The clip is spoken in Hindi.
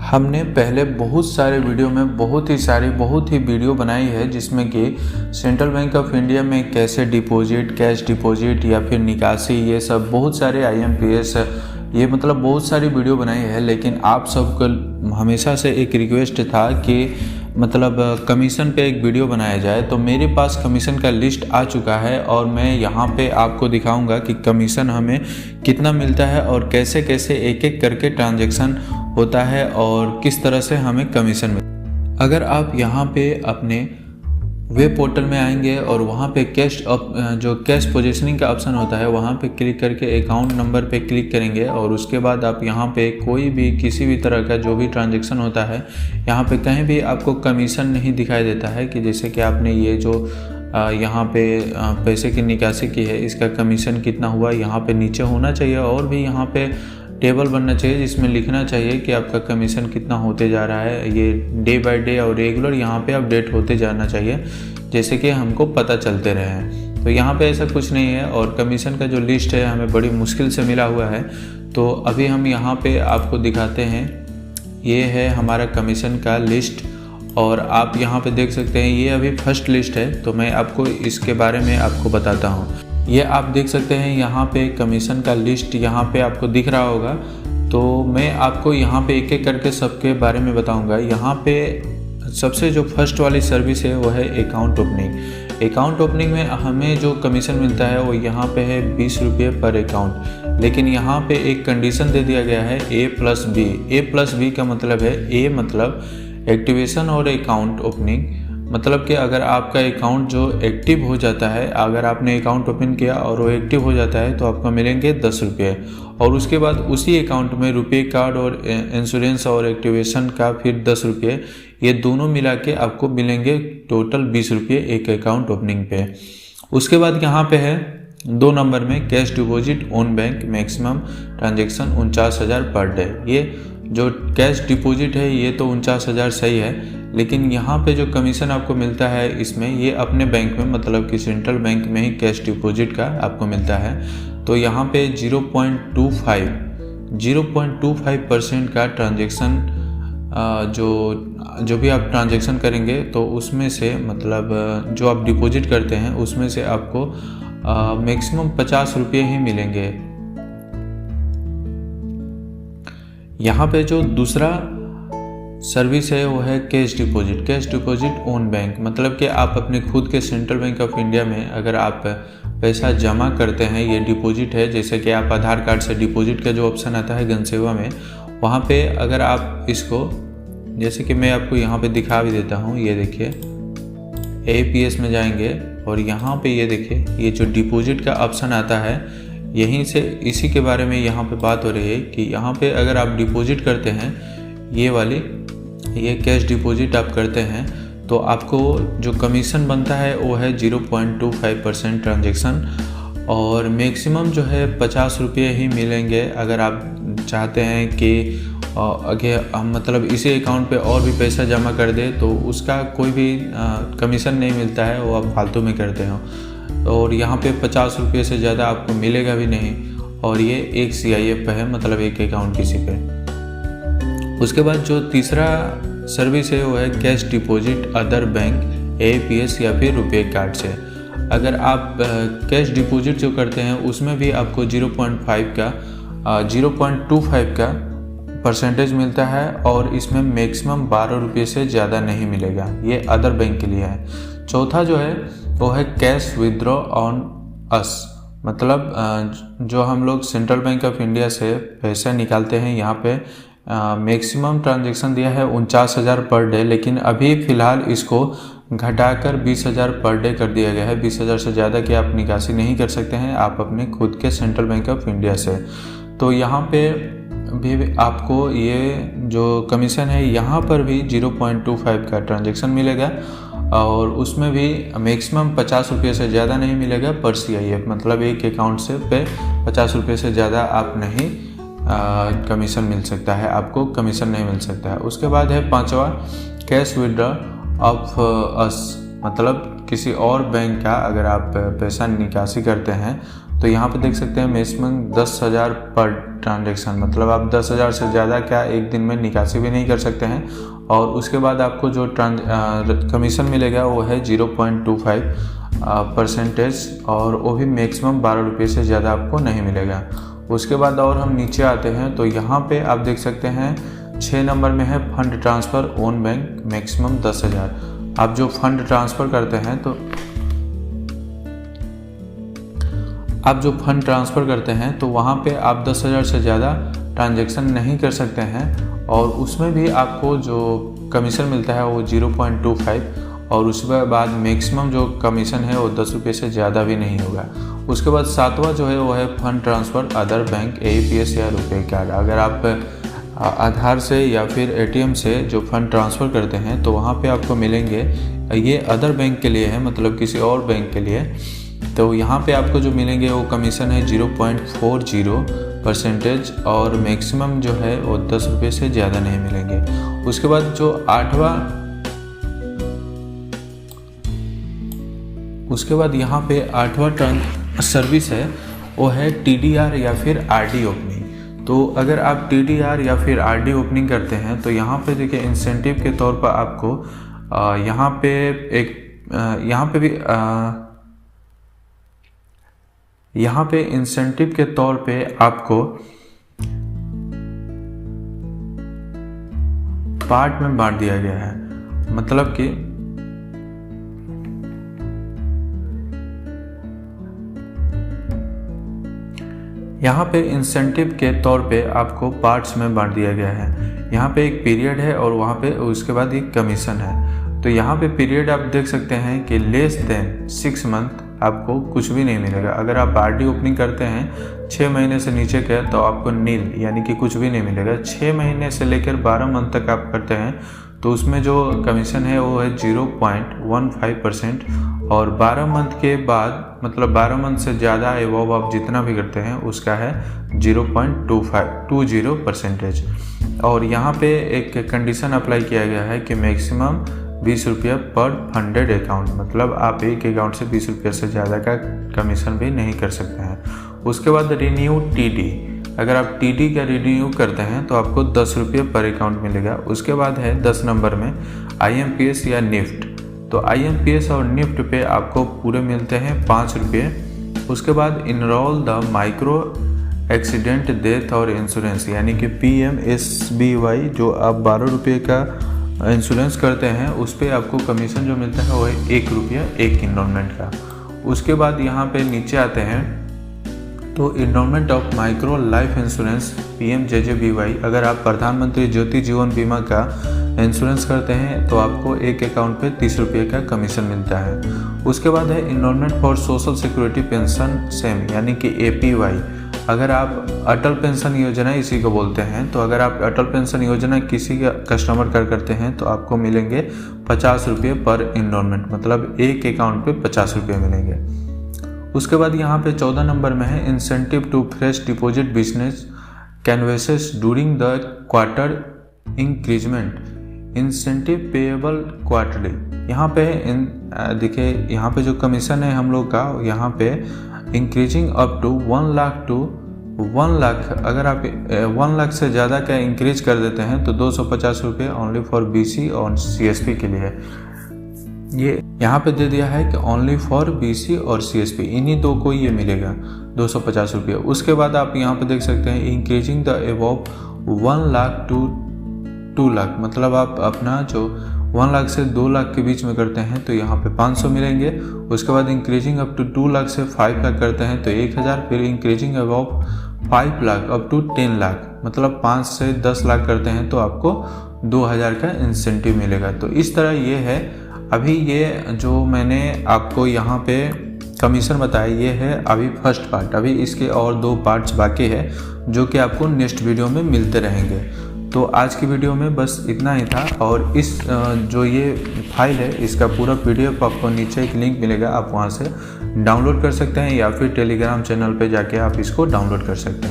हमने पहले बहुत सारे वीडियो में बहुत ही वीडियो बनाई है जिसमें कि सेंट्रल बैंक ऑफ इंडिया में कैसे डिपॉजिट, कैश डिपॉजिट या फिर निकासी, ये सब बहुत सारे IMPS, ये मतलब बहुत सारी वीडियो बनाई है। लेकिन आप सबको हमेशा से एक रिक्वेस्ट था कि मतलब कमीशन पे एक वीडियो बनाया जाए, तो मेरे पास कमीशन का लिस्ट आ चुका है और मैं यहाँ पे आपको दिखाऊंगा कि कमीशन हमें कितना मिलता है और कैसे कैसे एक एक करके ट्रांजैक्शन होता है और किस तरह से हमें कमीशन मिलता है। अगर आप यहाँ पे अपने वेब पोर्टल में आएंगे और वहाँ पे कैश पोजीशनिंग का ऑप्शन होता है, वहाँ पे क्लिक करके अकाउंट नंबर पे क्लिक करेंगे और उसके बाद आप यहाँ पे कोई भी किसी भी तरह का जो भी ट्रांजैक्शन होता है, यहाँ पे कहीं भी आपको कमीशन नहीं दिखाई देता है कि जैसे कि आपने ये जो यहाँ पे पैसे की निकासी की है, इसका कमीशन कितना हुआ यहाँ पे नीचे होना चाहिए। और भी यहाँ पे टेबल बनना चाहिए जिसमें लिखना चाहिए कि आपका कमीशन कितना होते जा रहा है। ये डे बाय डे और रेगुलर यहाँ पे अपडेट होते जाना चाहिए, जैसे कि हमको पता चलते रहे। तो यहाँ पे ऐसा कुछ नहीं है और कमीशन का जो लिस्ट है हमें बड़ी मुश्किल से मिला हुआ है। तो अभी हम यहाँ पे आपको दिखाते हैं, ये है हमारा कमीशन का लिस्ट और आप यहाँ पे देख सकते हैं ये अभी फर्स्ट लिस्ट है। तो मैं आपको इसके बारे में आपको बताता हूँ। ये आप देख सकते हैं यहाँ पे कमीशन का लिस्ट यहाँ पे आपको दिख रहा होगा। तो मैं आपको यहाँ पे एक एक करके सबके बारे में बताऊँगा। यहाँ पे सबसे जो फर्स्ट वाली सर्विस है वो है अकाउंट ओपनिंग। अकाउंट ओपनिंग में हमें जो कमीशन मिलता है वो यहाँ पे है 20 रुपये पर अकाउंट। लेकिन यहाँ पे एक कंडीशन दे दिया गया है A+B। A+B का मतलब है, A मतलब एक्टिवेशन और अकाउंट ओपनिंग, मतलब कि अगर आपका अकाउंट जो एक्टिव हो जाता है, अगर आपने अकाउंट ओपन किया और वो एक्टिव हो जाता है तो आपको मिलेंगे 10 रुपये। और उसके बाद उसी अकाउंट में रुपए कार्ड और इंश्योरेंस और एक्टिवेशन का फिर 10 रुपये, ये दोनों मिला के आपको मिलेंगे टोटल 20 रुपये एक अकाउंट ओपनिंग पे। उसके बाद यहाँ पे है 2 नंबर में cash deposit on bank, maximum transaction 49,000 per day. ये जो कैश डिपॉजिट है ये तो 49,000 सही है, लेकिन यहाँ पे जो कमीशन आपको मिलता है इसमें, ये अपने बैंक में मतलब कि सेंट्रल बैंक में ही कैश डिपॉजिट का आपको मिलता है। तो यहाँ पे 0.25% का ट्रांजैक्शन जो भी आप ट्रांजैक्शन करेंगे तो उसमें से मतलब जो आप डिपॉजिट करते हैं उसमें से आपको मैक्सिमम 50 रुपये ही मिलेंगे। यहाँ पे जो दूसरा सर्विस है वो है कैश डिपॉजिट ऑन बैंक, मतलब कि आप अपने खुद के सेंट्रल बैंक ऑफ इंडिया में अगर आप पैसा जमा करते हैं, ये डिपॉजिट है। जैसे कि आप आधार कार्ड से डिपॉजिट का जो ऑप्शन आता है जनसेवा में, वहाँ पे अगर आप इसको, जैसे कि मैं आपको यहाँ पे दिखा भी देता हूँ, ये देखिए APS में जाएंगे और यहाँ पे ये देखिए ये जो डिपॉजिट का ऑप्शन आता है, यहीं से इसी के बारे में यहाँ पे बात हो रही है कि यहाँ पे अगर आप डिपॉजिट करते हैं, ये कैश डिपॉजिट आप करते हैं तो आपको जो कमीशन बनता है वो है 0.25% ट्रांजैक्शन और मैक्सिमम जो है 50 रुपये ही मिलेंगे। अगर आप चाहते हैं कि हम मतलब इसी अकाउंट पे और भी पैसा जमा कर दे तो उसका कोई भी कमीशन नहीं मिलता है, वो आप फालतू में करते हो। और यहाँ पे 50 रुपये से ज़्यादा आपको मिलेगा भी नहीं और ये एक CIF पे है, मतलब एक अकाउंट किसी पे। उसके बाद जो तीसरा सर्विस है वो है cash deposit other bank, APS या फिर रुपए कार्ड से। अगर आप कैश डिपॉजिट जो करते हैं उसमें भी आपको 0.25 का परसेंटेज मिलता है और इसमें मैक्सिमम 12 रुपये से ज़्यादा नहीं मिलेगा। ये अदर बैंक के लिए है। चौथा जो है वो है कैश विदड्रॉ ऑन अस, मतलब जो हम लोग सेंट्रल बैंक ऑफ इंडिया से पैसे निकालते हैं, यहाँ पे मैक्सिमम ट्रांजैक्शन दिया है 49,000 पर डे, लेकिन अभी फ़िलहाल इसको घटाकर 20,000 पर डे कर दिया गया है। 20,000 से ज़्यादा की आप निकासी नहीं कर सकते हैं आप अपने खुद के सेंट्रल बैंक ऑफ इंडिया से। तो यहाँ पे भी आपको ये जो कमीशन है यहाँ पर भी 0.25 का ट्रांजैक्शन मिलेगा और उसमें भी मैक्सिमम 50 रुपये से ज़्यादा नहीं मिलेगा पर CIF, मतलब एक अकाउंट से पे 50 रुपये से ज़्यादा आप नहीं कमीशन मिल सकता है, आपको कमीशन नहीं मिल सकता है। उसके बाद है 5वां कैश विड्रॉ ऑफ अस, मतलब किसी और बैंक का अगर आप पैसा निकासी करते हैं तो यहाँ पे देख सकते हैं मैक्सिमम 10,000 पर ट्रांजेक्शन, मतलब आप 10,000 से ज़्यादा क्या एक दिन में निकासी भी नहीं कर सकते हैं। और उसके बाद आपको जो कमीशन मिलेगा वो है 0.25% और वो भी मैक्सिमम 12 रुपये से ज़्यादा आपको नहीं मिलेगा। उसके बाद और हम नीचे आते हैं तो यहाँ पे आप देख सकते हैं 6 नंबर में है fund transfer on bank maximum 10,000। आप जो फंड ट्रांसफ़र करते हैं तो वहाँ पे आप 10,000 से ज़्यादा ट्रांजैक्शन नहीं कर सकते हैं और उसमें भी आपको जो कमीशन मिलता है वो 0.25 और उसके बाद मैक्सिमम जो कमीशन है वो 10 रुपये से ज़्यादा भी नहीं होगा। उसके बाद 7वां जो है वो है fund transfer other bank APS या रुपए कार्ड। अगर आप आधार से या फिर ATM से जो फंड ट्रांसफ़र करते हैं तो वहाँ पे आपको मिलेंगे, ये अदर बैंक के लिए है, मतलब किसी और बैंक के लिए। तो यहाँ पे आपको जो मिलेंगे वो कमीशन है 0.40% और मैक्सिमम जो है वो 10 रुपये से ज़्यादा नहीं मिलेंगे। उसके बाद जो 8वां यहाँ पे 8वां सर्विस है वो है TDR या फिर RD ओपनिंग। तो अगर आप TDR या फिर RD ओपनिंग करते हैं तो यहाँ पे देखिए इंसेंटिव के तौर पर आपको यहाँ पे इंसेंटिव के तौर पे आपको पार्ट में बांट दिया गया है, मतलब कि यहाँ पे इंसेंटिव के तौर पे आपको पार्ट्स में बांट दिया गया है। यहाँ पे एक पीरियड है और वहाँ पे उसके बाद एक कमीशन है। तो यहाँ पे पीरियड आप देख सकते हैं कि लेस देन 6 मंथ आपको कुछ भी नहीं मिलेगा। अगर आप RD ओपनिंग करते हैं 6 महीने से नीचे के तो आपको नील यानी कि कुछ भी नहीं मिलेगा। 6 महीने से लेकर 12 मंथ तक आप करते हैं तो उसमें जो कमीशन है वो है 0.15% और 12 मंथ के बाद, मतलब 12 मंथ से ज़्यादा एवोव आप जितना भी करते हैं उसका है 0.20%। और यहाँ पे एक कंडीशन अप्लाई किया गया है कि मैक्सिमम 20 रुपया पर फंडेड अकाउंट, मतलब आप एक अकाउंट से 20 रुपये से ज़्यादा का कमीशन भी नहीं कर सकते हैं। उसके बाद रिन्यू TD, अगर आप TD का रिन्यू करते हैं तो आपको 10 रुपये पर अकाउंट मिलेगा। उसके बाद है 10 नंबर में IMPS या निफ्ट। तो IMPS और निफ्ट पे आपको पूरे मिलते हैं 5 रुपये। उसके बाद enrol the micro accident death और इंश्योरेंस यानी कि PMSBY, जो आप 12 रुपये का इंश्योरेंस करते हैं उस पर आपको कमीशन जो मिलता है वो है 1 रुपया एक इनरोलमेंट का। उसके बाद यहाँ पे नीचे आते हैं तो enrolment of micro life insurance PMJJBY, अगर आप प्रधानमंत्री ज्योति जीवन बीमा का इंश्योरेंस करते हैं तो आपको एक अकाउंट पे 30 रुपये का कमीशन मिलता है। उसके बाद है enrolment for social security pension same यानी कि APY, अगर आप अटल पेंशन योजना इसी को बोलते हैं, तो अगर आप अटल पेंशन योजना किसी का कस्टमर करते हैं तो आपको मिलेंगे 50 रुपये पर इनरोलमेंट, मतलब एक अकाउंट पे 50 रुपये मिलेंगे। उसके बाद यहाँ पे 14 नंबर में है incentive to fresh deposit business canvasses during the quarter increment incentive payable quarterly. यहाँ पे देखिए यहाँ पे जो कमीशन है हम लोग का, यहाँ पे increasing up to 1 lakh to 1 lakh, अगर आप 1 लाख से ज़्यादा का इंक्रीज कर देते हैं तो 250 रुपये ओनली फॉर BC और CSP के लिए। ये यहाँ पे दे दिया है कि ओनली फॉर BC और CSP, इन्हीं दो को ये मिलेगा 250 रुपये। उसके बाद आप यहाँ पे देख सकते हैं increasing the above 1 lakh to 2 lakh, मतलब आप अपना जो 1 लाख से 2 लाख के बीच में करते हैं तो यहाँ पे 500 मिलेंगे। उसके बाद इंक्रीजिंग अप टू 2 लाख से 5 लाख करते हैं तो 1000, फिर increasing above 5 lakh up to 10 lakh, मतलब 5 से 10 लाख करते हैं तो आपको 2000 का इंसेंटिव मिलेगा। तो इस तरह ये है। अभी ये जो मैंने आपको यहाँ पे कमीशन बताया ये है अभी फर्स्ट पार्ट, अभी इसके और 2 पार्ट्स बाकी है जो कि आपको नेक्स्ट वीडियो में मिलते रहेंगे। तो आज की वीडियो में बस इतना ही था। और इस जो ये फाइल है इसका पूरा PDF आपको नीचे एक लिंक मिलेगा, आप वहाँ से डाउनलोड कर सकते हैं या फिर टेलीग्राम चैनल पे जाके आप इसको डाउनलोड कर सकते हैं।